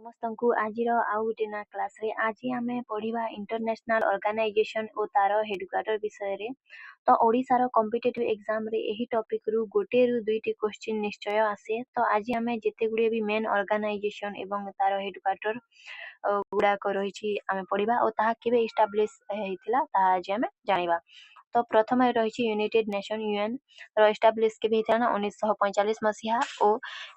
ସମସ୍ତଙ୍କୁ ଆଜିର ଆଉ ଗୋଟେ ନା କ୍ଲାସରେ ଆଜି ଆମେ ପଢିବା ଇଣ୍ଟରନ୍ୟାସନାଲ ଅର୍ଗାନାଇଜେସନ ଓ ତାର ହେଡକ୍ୱାର୍ଟର ବିଷୟରେ। ତ ଓଡ଼ିଶାର କମ୍ପିଟେଟିଭ ଏକ୍ଜାମରେ ଏହି ଟପିକରୁ ଗୋଟିଏରୁ ଦୁଇଟି କ୍ୱେଶ୍ଚିନ୍ ନିଶ୍ଚୟ ଆସେ। ତ ଆଜି ଆମେ ଯେତେ ଗୁଡ଼ିଏ ବି ମେନ୍ ଅର୍ଗାନାଇଜେସନ ଏବଂ ତାର ହେଡକ୍ୱାର୍ଟର ଗୁଡ଼ାକ ରହିଛି ଆମେ ପଢିବା ଓ ତାହା କେବେ ଇଷ୍ଟାବ୍ଲିଶ ହେଇଥିଲା ତାହା ଆଜି ଆମେ ଜାଣିବା। ତ ପ୍ରଥମେ ରହିଛି ୟୁନାଇଟେଡ୍ ନେସନ ୟୁଏନ୍ ର ଏଷ୍ଟାବ୍ଲିଶ କେବେ ହେଇଥିଲା ନା 1945 ମସିହା ଓ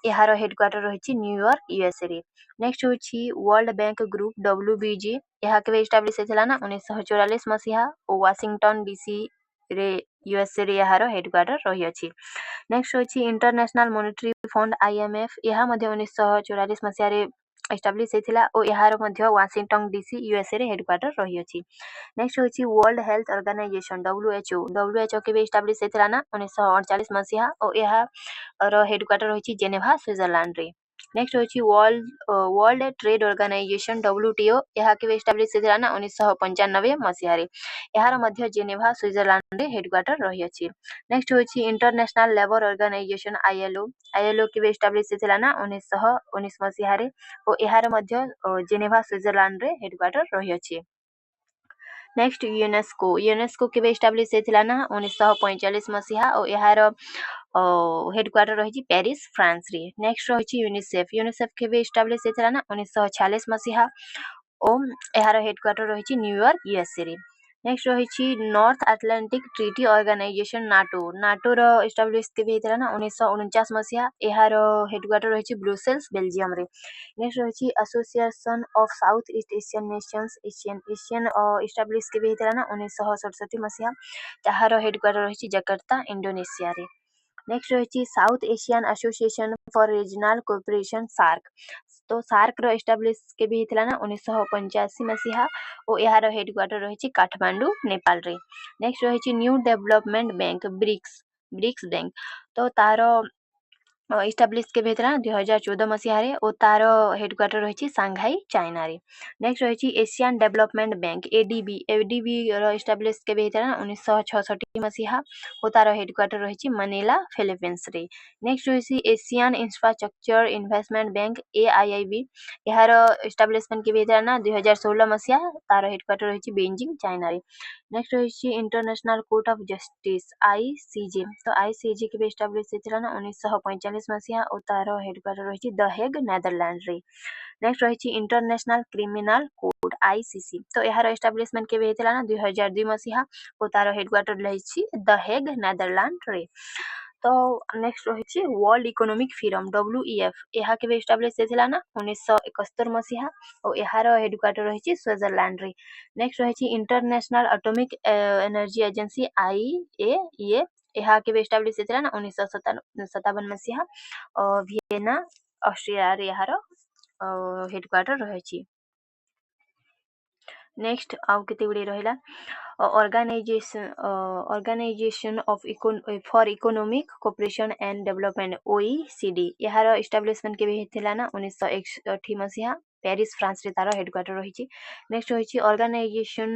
ଏହାର ହେଡକ୍ୱାର୍ଟର ରହିଛି ନ୍ୟୁୟର୍କ ୟୁଏସଏ। ନେକ୍ସଟ ହେଉଛି ୱାର୍ଲଡ ବ୍ୟାଙ୍କ ଗ୍ରୁପ WBG, ଏହା କେବେ ଏଷ୍ଟାବ୍ଲିଶ ହେଇଥିଲା ନା 1944 ମସିହା ଓ ୱାଶିଂଟନ ଡିସି ରେ ୟୁଏସଏ ରେ ଏହାର ହେଡକ୍ୱାର୍ଟର ରହିଅଛି। ନେକ୍ସଟ ହେଉଛି ଇଣ୍ଟରନ୍ୟାସନାଲ ମନିଟାରୀ ଫଣ୍ଡ IMF, ଏହା ମଧ୍ୟ 1944 ମସିହାରେ ଏଷ୍ଟାବ୍ଲିଶ ହେଇଥିଲା ଓ ଏହାର ମଧ୍ୟ ୱାଶିଂଟନ ଡିସି ୟୁଏସଏ ରେ ହେଡକ୍ୱାର୍ଟର ରହିଅଛି। ନେକ୍ସଟ ହେଉଛି ୱାର୍ଲଡ ହେଲ୍ଥ ଅର୍ଗାନାଇଜେସନ WHO କେବେ ଏଷ୍ଟାବ୍ଲିଶ ହେଇଥିଲା ନା 1948 ମସିହା ଓ ଏହାର ହେଡକ୍ୱାର୍ଟର ରହିଛି ଜେନେଭା ସୁଇଜରଲ୍ୟାଣ୍ଡରେ। ନେକ୍ସଟ ହେଉଛି ୱାର୍ଲଡ ଟ୍ରେଡ୍ ଅର୍ଗାନାଇଜେସନ WTO, ଏହା କେବେ ଏଷ୍ଟାବ୍ଲିଶ ହେଇଥିଲା ନା 1995 ମସିହାରେ, ଏହାର ମଧ୍ୟ ଜେନେଭା ସୁଇଜରଲ୍ୟାଣ୍ଡରେ ହେଡକ୍ୱାର୍ଟର ରହିଅଛି। ନେକ୍ସଟ ହେଉଛି ଇଣ୍ଟରନ୍ୟାସନାଲ ଲେବର ଅର୍ଗାନାଇଜେସନ ILO କେବେ ଏଷ୍ଟାବ୍ଲିଶ ହେଇଥିଲା ନା 1919 ମସିହାରେ ଓ ଏହାର ମଧ୍ୟ ଜେନେଭା ସୁଇଜରଲ୍ୟାଣ୍ଡରେ ହେଡକ୍ୱାର୍ଟର ରହିଅଛି। ନେକ୍ସଟ ୟୁନେସ୍କୋ କେବେ ଏଷ୍ଟାବ୍ଲିଶ ହେଇଥିଲା ନା 1945 ମସିହା ଓ ଏହାର ହେଡକ୍ୱାର୍ଟର ରହିଛି ପ୍ୟାରିସ ଫ୍ରାନ୍ସରେ। ନେକ୍ସଟ ରହିଛି ୟୁନିସେଫ କେବେ ଏଷ୍ଟାବ୍ଲିଶ ହେଇଥିଲା ନା 1946 ମସିହା ଓ ଏହାର ହେଡକ୍ୱାର୍ଟର ରହିଛି ନ୍ୟୁୟର୍କ ୟୁଏସଏ ରେ। ନେକ୍ସଟ ରହିଛି ନର୍ଥ ଆଟଲାଣ୍ଟିକ ଟ୍ରିଟି ଅର୍ଗାନାଇଜେସନ ନାଟୋର ଏଷ୍ଟାବ୍ଲିଶ କେବେ ହେଇଥିଲା ନା 1949 ମସିହା, ଏହାର ହେଡକ୍ୱାର୍ଟର ରହିଛି ବ୍ରୁସେଲ୍ସ ବେଲଜିୟମରେ। ନେକ୍ସଟ ରହିଛି Association of South East Asian Nations ASEAN establish କେବେ ହେଇଥିଲା ନା 1967 ମସିହା, ଯାହାର ହେଡକ୍ୱାର୍ଟର ରହିଛି ଜାକର୍ତ୍ତା ଇଣ୍ଡୋନେସିଆରେ। ନେକ୍ସଟ ରହିଛି ସାଉଥ ଏସିଆନ ଆସୋସିଏସନ ଫର ରିଜନାଲ କୋଅପରେସନ ସାର୍କ, ତ ସାର୍କର ଏଷ୍ଟାବ୍ଲିଶ କେବେ ହେଇଥିଲା ନା 1985 ମସିହା ଓ ଏହାର ହେଡକ୍ୱାର୍ଟର ରହିଛି କାଠମାଣ୍ଡୁ ନେପାଳରେ। ନେକ୍ସଟ ରହିଛି new development bank BRICS bank, ତ ତାର ଏଷ୍ଟାବ୍ଲିଶ କେବେ ହେଇଥିଲା ନା 2014 ମସିହାରେ ଓ ତାର ହେଡକ୍ୱାର୍ଟର ରହିଛି ସାଂଘାଇ ଚାଇନାରେ। ନେକ୍ସଟ ରହିଛି ଏସିଆନ ଡେଭଲପମେଣ୍ଟ ବ୍ୟାଙ୍କ ADB ର ଏଷ୍ଟାବ୍ଲିଶ କେବେ ହେଇଥିଲା ନା 1966 ମସିହା ଓ ତାର ହେଡକ୍ୱାର୍ଟର ରହିଛି ମନିଲା ଫିଲିପିନ୍ସରେ। ନେକ୍ସଟ ରହିଛି Asian infrastructure investment bank AIIB, ଏହାର ଏଷ୍ଟାବ୍ଲିଶମେଣ୍ଟ କେବେ ହେଇଥିଲା ନା 2016 ମସିହା, ତାର ହେଡକ୍ୱାର୍ଟର ରହିଛି ବେଜିଂ ଚାଇନାରେ। ନେକ୍ସଟ ରହିଛି international court of justice ICJ, ତ ICJ କେବେ ଏଷ୍ଟାବ୍ଲିଶ ହେଇଥିଲା ନା 1945 ମସିହା ଓ ତାର ହେଡକ୍ୱାର୍ଟର ରହିଛି ଦ ହେଗ ନେଦରଲ୍ୟାଣ୍ଡରେ। ନେକ୍ସଟ ରହିଛି ଇଣ୍ଟରନ୍ୟାସନାଲ କ୍ରିମିନାଲ କୋର୍ଟ ICC, ତ ଏହାର ଏଷ୍ଟାବ୍ଲିଶମେଣ୍ଟ କେବେ ହେଇଥିଲା ନା 2002 ମସିହା ଓ ତାର ହେଡକ୍ୱାର୍ଟର ରହିଛି ଦ ହେଗ ନେଦରଲ୍ୟାଣ୍ଡରେ। ତ ନେକ୍ସଟ ରହିଛି ୱାର୍ଲଡ ଇକୋନୋମିକ ଫୋରମ WEF, ଏହା କେବେ ଏଷ୍ଟାବ୍ଲିଶ ହେଇଥିଲା ନା 1971 ମସିହା ଓ ଏହାର ହେଡକ୍ୱାର୍ଟର ରହିଛି ସୁଇଜରଲ୍ୟାଣ୍ଡରେ। ନେକ୍ସଟ ରହିଛି international atomic energy agency IAEA, ଏହା କେବେ ଏଷ୍ଟାବ୍ଲିଶ ହେଇଥିଲା ନା 1957 ମସିହା ଭିଏନା ଅଷ୍ଟ୍ରିଆରେ ଏହାର ହେଡକ୍ୱାର୍ଟର ରହିଛି। ନେକ୍ସଟ ଆଉ କେତେ ଗୁଡ଼ିଏ ରହିଲା organisation for economic cooperation and development OECD, ଏହାର ଏଷ୍ଟାବ୍ଲିଶମେଣ୍ଟ କେବେ ହେଇଥିଲା ନା 1961 ମସିହା, ପ୍ୟାରିସ ଫ୍ରାନ୍ସରେ ତାର ହେଡକ୍ୱାର୍ଟର ରହିଛି। ନେକ୍ସଟ ରହିଛି Organisation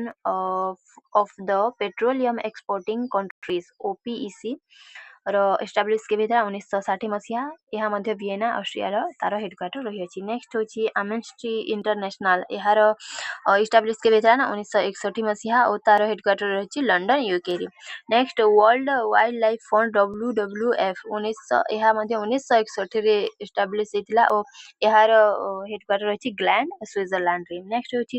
of the Petroleum Exporting Countries OPEC ର ଏଷ୍ଟାବ୍ଲିଶ କେବେ ହେଇଥିଲା 1960 ମସିହା, ଏହା ମଧ୍ୟ ଭିଏନା ଅଷ୍ଟ୍ରିଆର ତାର ହେଡକ୍ୱାର୍ଟର ରହିଅଛି। ନେକ୍ସଟ ହେଉଛି ଆମନେଷ୍ଟି ଇଣ୍ଟରନ୍ୟାସନାଲ, ଏହାର ଏଷ୍ଟାବ୍ଲିଶ କେବେ ହେଇଥିଲା ନା 1961 ମସିହା ଓ ତାର ହେଡକ୍ୱାର୍ଟର ରହିଛି ଲଣ୍ଡନ UKରେ। Next World Wildlife Fund WWF, ଏହା ମଧ୍ୟ 1961ରେ ଏଷ୍ଟାବ୍ଲିଶ ହେଇଥିଲା ଓ ଏହାର ହେଡକ୍ୱାର୍ଟର ରହିଛି ଗ୍ଲାଣ୍ଡ ସୁଇଜରଲ୍ୟାଣ୍ଡରେ। ନେକ୍ସଟ ହେଉଛି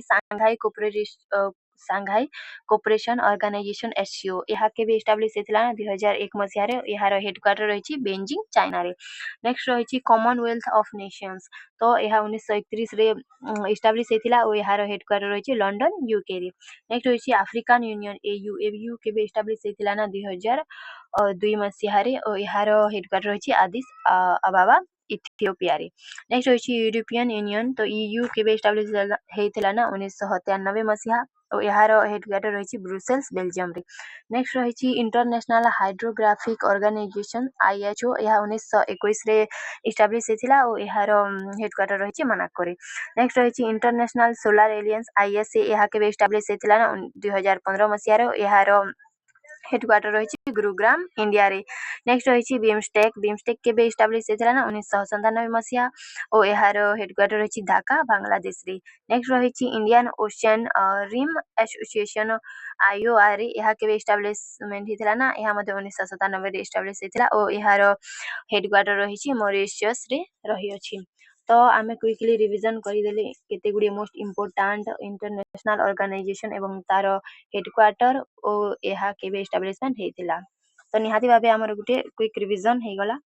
ସାଂଘାଇ କୋଅପରେସନ ଅର୍ଗାନାଇଜେସନ SCO, ଏହା କେବେ ଏଷ୍ଟାବ୍ଲିଶ ହେଇଥିଲା ନା 2001 ମସିହାରେ, ଏହାର ହେଡକ୍ୱାର୍ଟର ରହିଛି ବେଜିଂ ଚାଇନାରେ। ନେକ୍ସଟ ରହିଛି କମନୱେଲ୍ଥ ଅଫ ନେସନ୍ସ, ତ ଏହା 1931ରେ ଏଷ୍ଟାବ୍ଲିଶ ହେଇଥିଲା ଓ ଏହାର ହେଡକ୍ୱାର୍ଟର ରହିଛି ଲଣ୍ଡନ UKରେ। ନେକ୍ସଟ ରହିଛି ଆଫ୍ରିକାନ ୟୁନିୟନ AU କେବେ ଏଷ୍ଟାବ୍ଲିଶ ହେଇଥିଲା ନା 2002 ମସିହାରେ ଓ ଏହାର ହେଡକ୍ୱାର୍ଟର ରହିଛି ଆଦିସ ଆବାବା ଇଥିଓପିଆରେ। ନେକ୍ସଟ ରହିଛି ୟୁରୋପିଆନ ୟୁନିୟନ, ତ EU କେବେ ଏଷ୍ଟାବ୍ଲିଶ ହେଇଥିଲା ନା 1993 ମସିହା ଓ ଏହାର ହେଡକ୍ୱାର୍ଟର ରହିଛି ବ୍ରୁସେଲ୍ସ ବେଲଜିୟମରେ। ନେକ୍ସଟ ରହିଛି ଇଣ୍ଟରନ୍ୟାସନାଲ ହାଇଡ୍ରୋଗ୍ରାଫିକ ଅର୍ଗାନାଇଜେସନ IHO, ଏହା 1921ରେ ଏଷ୍ଟାବ୍ଲିଶ ହେଇଥିଲା ଓ ଏହାର ହେଡକ୍ୱାର୍ଟର ରହିଛି ମୋନାକୋରେ। ନେକ୍ସଟ ରହିଛି ଇଣ୍ଟରନ୍ୟାସନାଲ ସୋଲାର ଏଲିଆନ୍ସ ISA, ଏହା କେବେ ଏଷ୍ଟାବ୍ଲିଶ ହେଇଥିଲା ନା 2015 ମସିହାରେ, ଏହାର हेडक्वार्टर रही गुरुग्राम इंडिया रे। नेक्स्ट रही बिमस्टेक केबे इस्टाब्लिश होता ना 1997 मसीहा और यार हेडक्वार्टर रही ढाका बांग्लादेश रे। नेक्स्ट रही Indian Ocean Rim Association IOR यह केबे इस्टाब्लिशमेंट होता ना यह 1997 रे इस्टाब्लिश होता और यार हेडक्वार्टर रही मॉरिशस रे रही अछि। तो आमे क्विकली रिवीजन करदेले केते गुडी मोस्ट इम्पोर्टाट इंटरनेशनल ऑर्गेनाइजेशन एवं तार हेडक्वार्टर और यह केबे इस्टाब्लिशमेंट हेतिला। तो निहाती भाबे हमर गुटे क्विक रिवीजन हे गला।